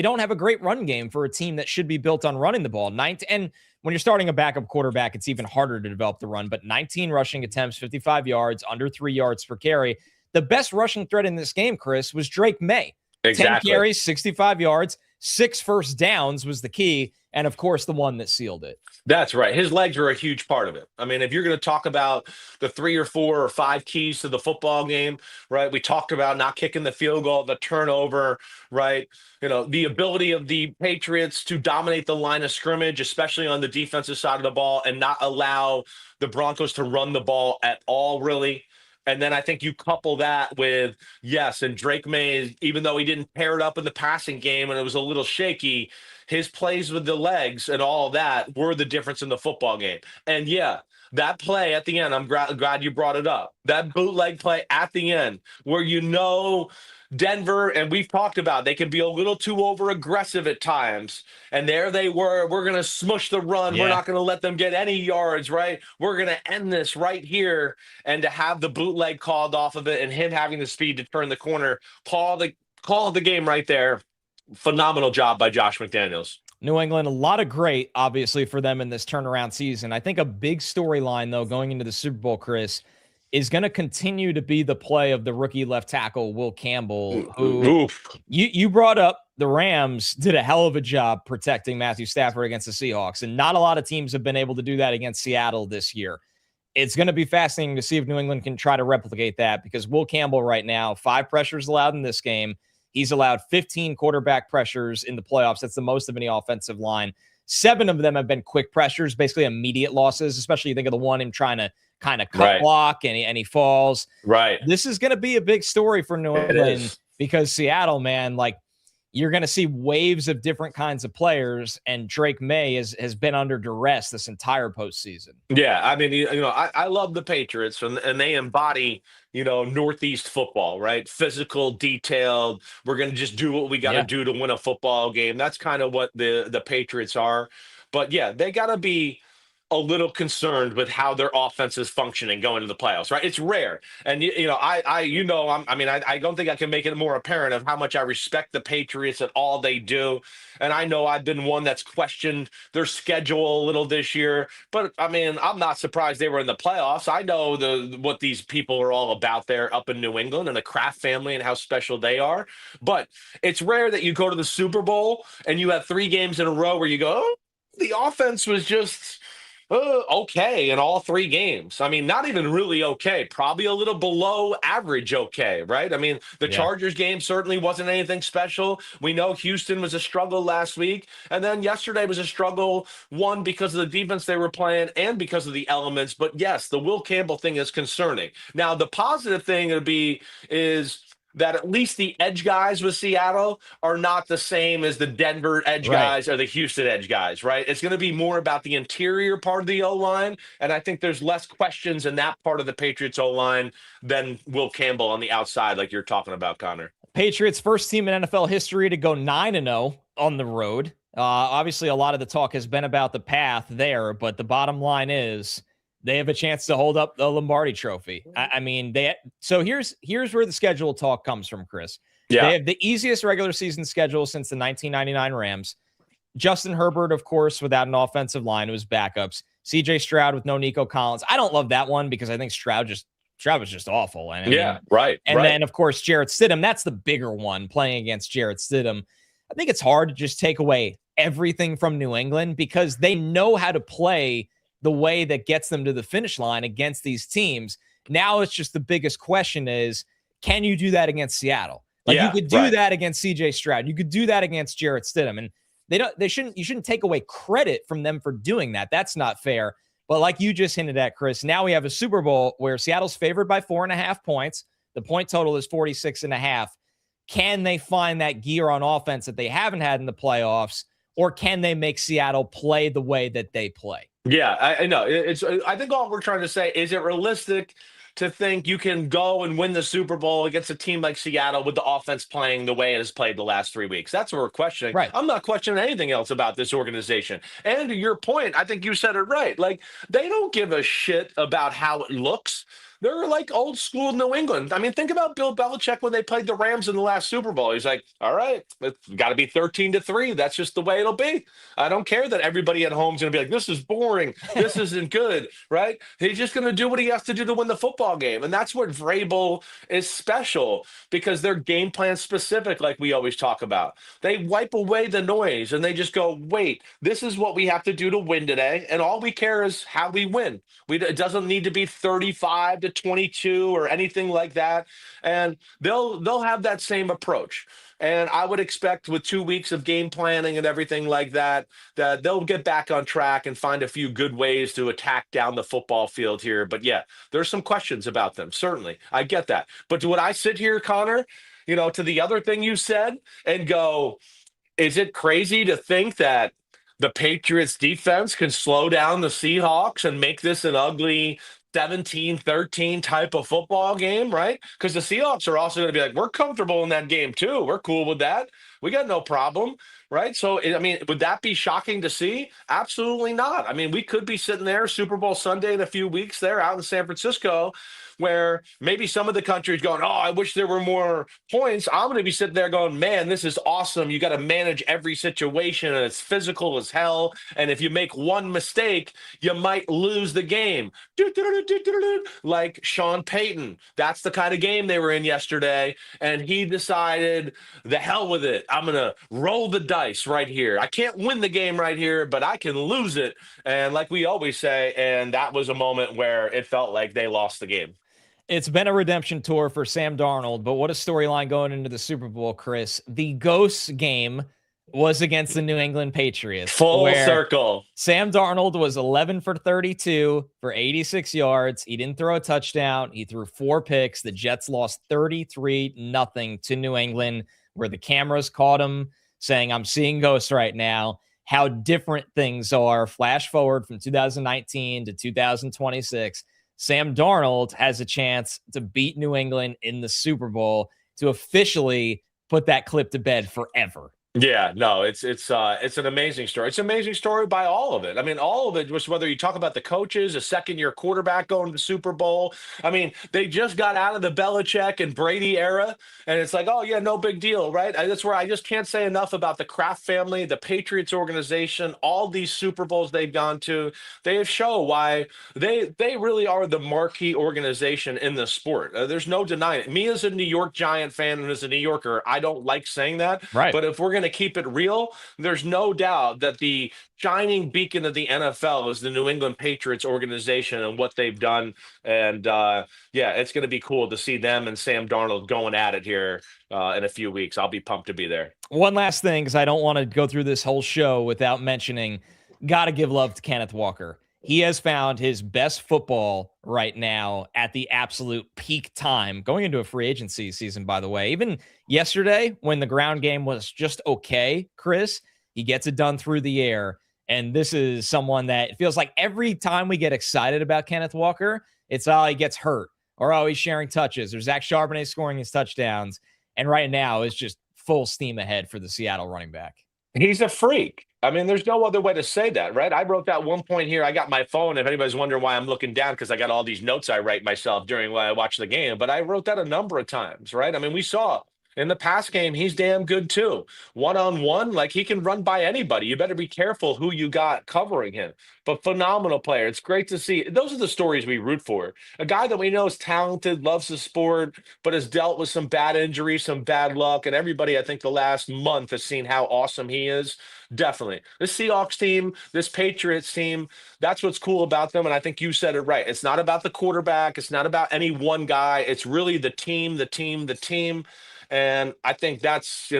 don't have a great run game for a team that should be built on running the ball. And when you're starting a backup quarterback, it's even harder to develop the run, but 19 rushing attempts, 55 yards, under 3 yards per carry. The best rushing threat in this game, Chris, was Drake May. Exactly. 10 carries, 65 yards, 6 first downs was the key, and of course the one that sealed it. That's right. His legs are a huge part of it. I mean, if you're going to talk about the 3 or 4 or 5 keys to the football game, right? We talked about not kicking the field goal, the turnover, right? The ability of the Patriots to dominate the line of scrimmage, especially on the defensive side of the ball, and not allow the Broncos to run the ball at all, really. And then I think you couple that with, and Drake May, even though he didn't pair it up in the passing game and it was a little shaky, his plays with the legs and all of that were the difference in the football game. And that play at the end, I'm glad you brought it up. That bootleg play at the end where Denver, and we've talked about, they can be a little too over aggressive at times. And there they were going to smush the run. Yeah. We're not going to let them get any yards, right? We're going to end this right here. And to have the bootleg called off of it and him having the speed to turn the corner, call the game right there. Phenomenal job by Josh McDaniels. New England, a lot of great, obviously, for them in this turnaround season. I think a big storyline, though, going into the Super Bowl, Chris, is going to continue to be the play of the rookie left tackle, Will Campbell, who you brought up. The Rams did a hell of a job protecting Matthew Stafford against the Seahawks, and not a lot of teams have been able to do that against Seattle this year. It's going to be fascinating to see if New England can try to replicate that, because Will Campbell right now, 5 pressures allowed in this game. He's allowed 15 quarterback pressures in the playoffs. That's the most of any offensive line. 7 of them have been quick pressures, basically immediate losses, especially you think of the one him trying to kind of cut block and he falls. Right. This is going to be a big story for New England because Seattle, man, like you're going to see waves of different kinds of players, and Drake May has been under duress this entire postseason. Yeah, I mean, I love the Patriots, and they embody, Northeast football, right? Physical, detailed. We're going to just do what we got to do to win a football game. That's kind of what the Patriots are. But they got to be a little concerned with how their offense is functioning going to the playoffs, right? It's rare. And, I don't think I can make it more apparent of how much I respect the Patriots and all they do. And I know I've been one that's questioned their schedule a little this year, but I mean, I'm not surprised they were in the playoffs. I know what these people are all about there up in New England and the Kraft family and how special they are. But it's rare that you go to the Super Bowl and you have 3 games in a row where you go, oh, the offense was just okay in all 3 games. I mean, not even really okay, probably a little below average okay, right? I mean, the Chargers game certainly wasn't anything special. We know Houston was a struggle last week, and then yesterday was a struggle, one, because of the defense they were playing and because of the elements. But yes, the Will Campbell thing is concerning. Now, the positive thing is that at least the edge guys with Seattle are not the same as the Denver edge guys or the Houston edge guys, right? It's going to be more about the interior part of the O-line, and I think there's less questions in that part of the Patriots O-line than Will Campbell on the outside, like you're talking about, Connor. Patriots, first team in NFL history to go 9-0 on the road. Obviously, a lot of the talk has been about the path there, but the bottom line is they have a chance to hold up the Lombardi Trophy. So here's where the schedule talk comes from, Chris. Yeah. They have the easiest regular season schedule since the 1999 Rams. Justin Herbert, of course, without an offensive line, it was backups. C.J. Stroud with no Nico Collins. I don't love that one because I think Stroud was just awful. And then, of course, Jarrett Stidham. That's the bigger one, playing against Jarrett Stidham. I think it's hard to just take away everything from New England because they know how to play the way that gets them to the finish line against these teams. Now it's just the biggest question is, can you do that against Seattle? You could do that against CJ Stroud. You could do that against Jarrett Stidham. And you shouldn't take away credit from them for doing that. That's not fair. But like you just hinted at, Chris, now we have a Super Bowl where Seattle's favored by 4.5 points. The point total is 46.5. Can they find that gear on offense that they haven't had in the playoffs? Or can they make Seattle play the way that they play? Yeah, I know. I think all we're trying to say is it realistic to think you can go and win the Super Bowl against a team like Seattle with the offense playing the way it has played the last 3 weeks. That's what we're questioning. Right. I'm not questioning anything else about this organization. And to your point, I think you said it right. Like, they don't give a shit about how it looks. They're like old school New England. I mean, think about Bill Belichick when they played the Rams in the last Super Bowl. He's like, all right, it's got to be 13-3. That's just the way it'll be. I don't care that everybody at home is going to be like, this is boring. This isn't good, right? He's just going to do what he has to do to win the football game. And that's what Vrabel is special, because they're game plan specific, like we always talk about. They wipe away the noise and they just go, wait, this is what we have to do to win today. And all we care is how we win. It doesn't need to be 35-22 or anything like that. And they'll have that same approach. And I would expect with 2 weeks of game planning and everything like that, that they'll get back on track and find a few good ways to attack down the football field here. But yeah, there's some questions about them. Certainly. I get that. But would I sit here, Connor, to the other thing you said and go, is it crazy to think that the Patriots defense can slow down the Seahawks and make this an ugly 17-13 type of football game, right? Because the Seahawks are also going to be like, we're comfortable in that game too. We're cool with that. We got no problem, right? So, I mean, would that be shocking to see? Absolutely not. I mean, we could be sitting there Super Bowl Sunday in a few weeks there out in San Francisco, where maybe some of the country is going, oh, I wish there were more points. I'm going to be sitting there going, man, this is awesome. You got to manage every situation, and it's physical as hell. And if you make one mistake, you might lose the game. Like Sean Payton. That's the kind of game they were in yesterday. And he decided, the hell with it. I'm going to roll the dice right here. I can't win the game right here, but I can lose it. And like we always say, and that was a moment where it felt like they lost the game. It's been a redemption tour for Sam Darnold, but what a storyline going into the Super Bowl, Chris. The ghost game was against the New England Patriots. Full circle. Sam Darnold was 11 for 32 for 86 yards. He didn't throw a touchdown. He threw 4 picks. The Jets lost 33-0 to New England, where the cameras caught him saying, I'm seeing ghosts right now. How different things are. Flash forward from 2019 to 2026. Sam Darnold has a chance to beat New England in the Super Bowl to officially put that clip to bed forever. Yeah, no, it's an amazing story. It's an amazing story by all of it. I mean, all of it was, whether you talk about the coaches, a second-year quarterback going to the Super Bowl. I mean, they just got out of the Belichick and Brady era, and it's like, oh, yeah, no big deal, right? That's where I just can't say enough about the Kraft family, the Patriots organization, all these Super Bowls they've gone to. They have shown why they really are the marquee organization in the sport. There's no denying it. Me as a New York Giant fan and as a New Yorker, I don't like saying that, right? But if we're going to keep it real, there's no doubt that the shining beacon of the NFL is the New England Patriots organization and what they've done. And yeah, it's going to be cool to see them and Sam Darnold going at it here in a few weeks. I'll be pumped to be there. One last thing, because I don't want to go through this whole show without mentioning, got to give love to Kenneth Walker. He has found his best football right now at the absolute peak time, going into a free agency season, by the way. Even yesterday, when the ground game was just okay, Chris, he gets it done through the air. And this is someone that it feels like every time we get excited about Kenneth Walker, it's, oh, he gets hurt, or, oh, he's sharing touches, or Zach Charbonnet scoring his touchdowns. And right now, it's just full steam ahead for the Seattle running back. He's a freak. I mean, there's no other way to say that, right? I wrote that one point here. I got my phone. If anybody's wondering why I'm looking down, because I got all these notes I write myself during when I watch the game. But I wrote that a number of times, right? I mean, we saw in the pass game, he's damn good too. One-on-one, like, he can run by anybody. You better be careful who you got covering him. But phenomenal player. It's great to see. Those are the stories we root for. A guy that we know is talented, loves the sport, but has dealt with some bad injuries, some bad luck. And everybody, I think, the last month has seen how awesome he is. Definitely. This Seahawks team, this Patriots team, that's what's cool about them. And I think you said it right. It's not about the quarterback. It's not about any one guy. It's really the team. And I think that's,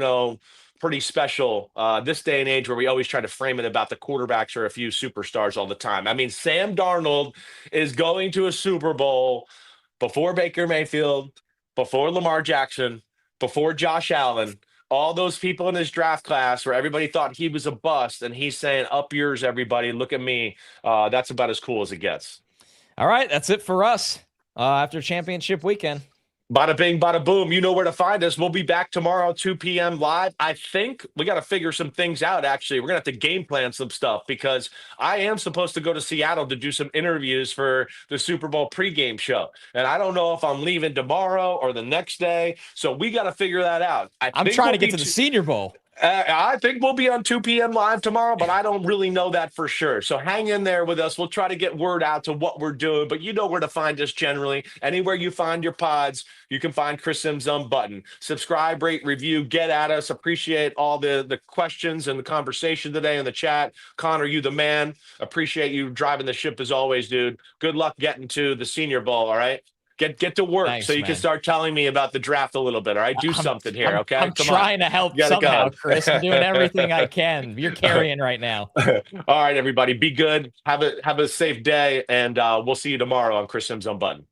pretty special this day and age, where we always try to frame it about the quarterbacks or a few superstars all the time. I mean, Sam Darnold is going to a Super Bowl before Baker Mayfield, before Lamar Jackson, before Josh Allen, all those people in his draft class where everybody thought he was a bust. And he's saying, up yours, everybody. Look at me. That's about as cool as it gets. All right. That's it for us After championship weekend. Bada bing, bada boom. You know where to find us. We'll be back tomorrow, 2 p.m. live. I think we got to figure some things out, actually. We're going to have to game plan some stuff because I am supposed to go to Seattle to do some interviews for the Super Bowl pregame show. And I don't know if I'm leaving tomorrow or the next day. So we got to figure that out. I'm trying to get to the Senior Bowl. I think we'll be on 2 p.m. live tomorrow, but I don't really know that for sure. So hang in there with us. We'll try to get word out to what we're doing, but you know where to find us generally. Anywhere you find your pods, you can find Chris Simms Unbuttoned. Subscribe, rate, review, get at us. Appreciate all the questions and the conversation today in the chat. Connor, you the man. Appreciate you driving the ship as always, dude. Good luck getting to the Senior Bowl, all right? Get to work. Thanks, so you can start telling me about the draft a little bit. All right, do something here, okay? I'm trying to help somehow, Chris. I'm doing everything I can. You're carrying right now. All right, everybody, be good. Have a safe day, and we'll see you tomorrow on Chris Simms Unbuttoned.